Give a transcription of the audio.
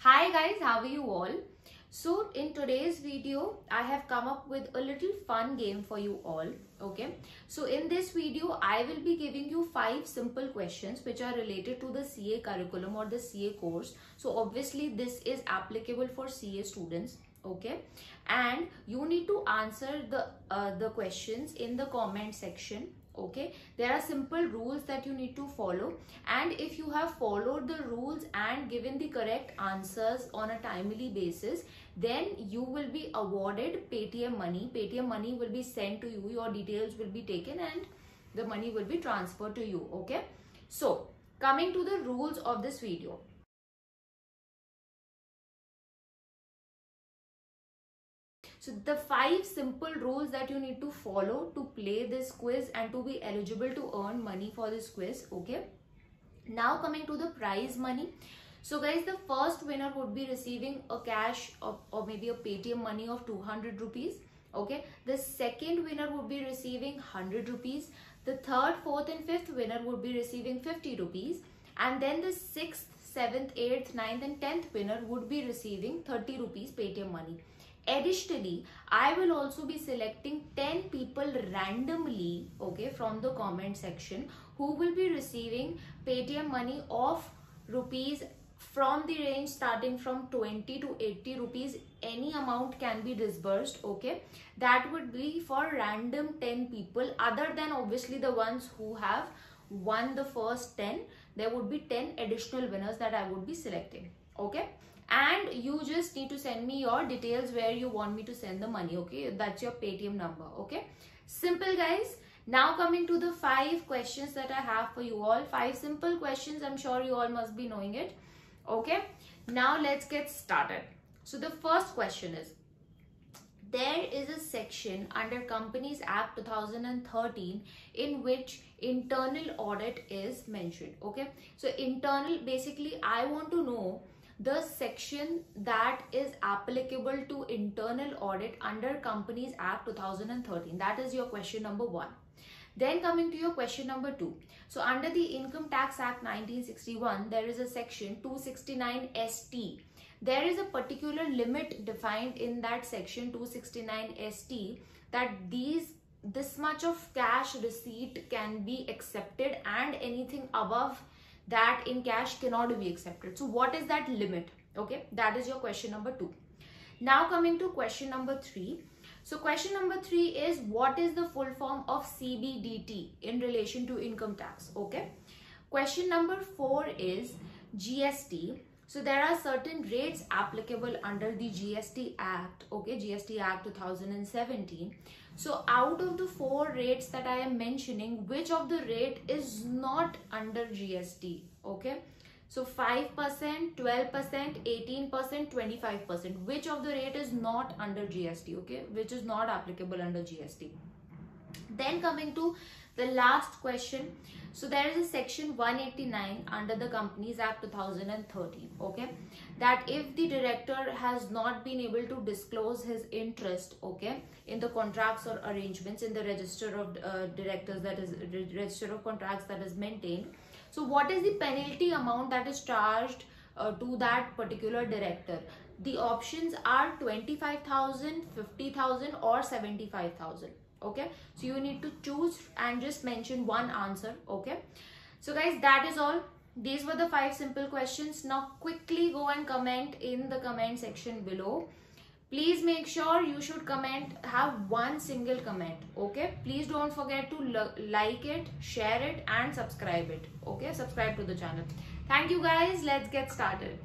Hi guys, how are you all? So in today's video, I have come up with a little fun game for you all. Okay. So in this video, I will be giving you 5 simple questions which are related to the CA curriculum or the CA course. So obviously this is applicable for CA students. Okay. And you need to answer the questions in the comment section. Okay, there are simple rules that you need to follow, and if you have followed the rules and given the correct answers on a timely basis, then you will be awarded Paytm money. Paytm money will be sent to you, your details will be taken and the money will be transferred to you. Okay, so coming to the rules of this video. So the 5 simple rules that you need to follow to play this quiz and to be eligible to earn money for this quiz. Okay. Now coming to the prize money. So guys, the first winner would be receiving a cash or maybe a Paytm money of 200 rupees. Okay. The second winner would be receiving 100 rupees. The third, fourth and fifth winner would be receiving 50 rupees. And then the 6th, 7th, 8th, 9th and 10th winner would be receiving 30 rupees Paytm money. Additionally, I will also be selecting 10 people randomly, okay, from the comment section who will be receiving Paytm money of rupees from the range starting from 20 to 80 rupees. Any amount can be disbursed, okay. That would be for random 10 people other than obviously the ones who have won the first 10. There would be 10 additional winners that I would be selecting, okay. And you just need to send me your details where you want me to send the money. Okay, that's your Paytm number. Okay, simple guys. Now coming to the 5 questions that I have for you all. 5 simple questions. I'm sure you all must be knowing it. Okay, now let's get started. So the first question is, there is a section under Companies Act 2013 in which internal audit is mentioned. Okay, so internal, basically I want to know the section that is applicable to internal audit under Companies Act 2013. That is your question number 1. Then coming to your question number 2. So under the Income Tax Act 1961, there is a section 269 ST. There is a particular limit defined in that section 269 ST that this much of cash receipt can be accepted and anything above that in cash cannot be accepted. So what is that limit? Okay, that is your question number 2. Now coming to question number 3. So question number 3 is, what is the full form of CBDT in relation to income tax? Okay. Question number 4 is GST. So there are certain rates applicable under the GST Act, okay, GST Act 2017. So out of the 4 rates that I am mentioning, which of the rate is not under GST? Okay, so 5%, 12%, 18%, 25%. Which of the rate is not under GST? Okay, which is not applicable under GST? Then coming to the last question. So there is a section 189 under the Companies Act 2013, okay, that if the director has not been able to disclose his interest, okay, in the contracts or arrangements in the register of directors, that is register of contracts that is maintained. So what is the penalty amount that is charged to that particular director? The options are 25,000, 50,000 or 75,000. Okay, so you need to choose and just mention one answer. Okay, so guys, that is all. These were the 5 simple questions. Now quickly go and comment in the comment section below. Please make sure you should comment, have one single comment. Okay, please don't forget to like it, share it and subscribe it. Okay, subscribe to the channel. Thank you guys. Let's get started.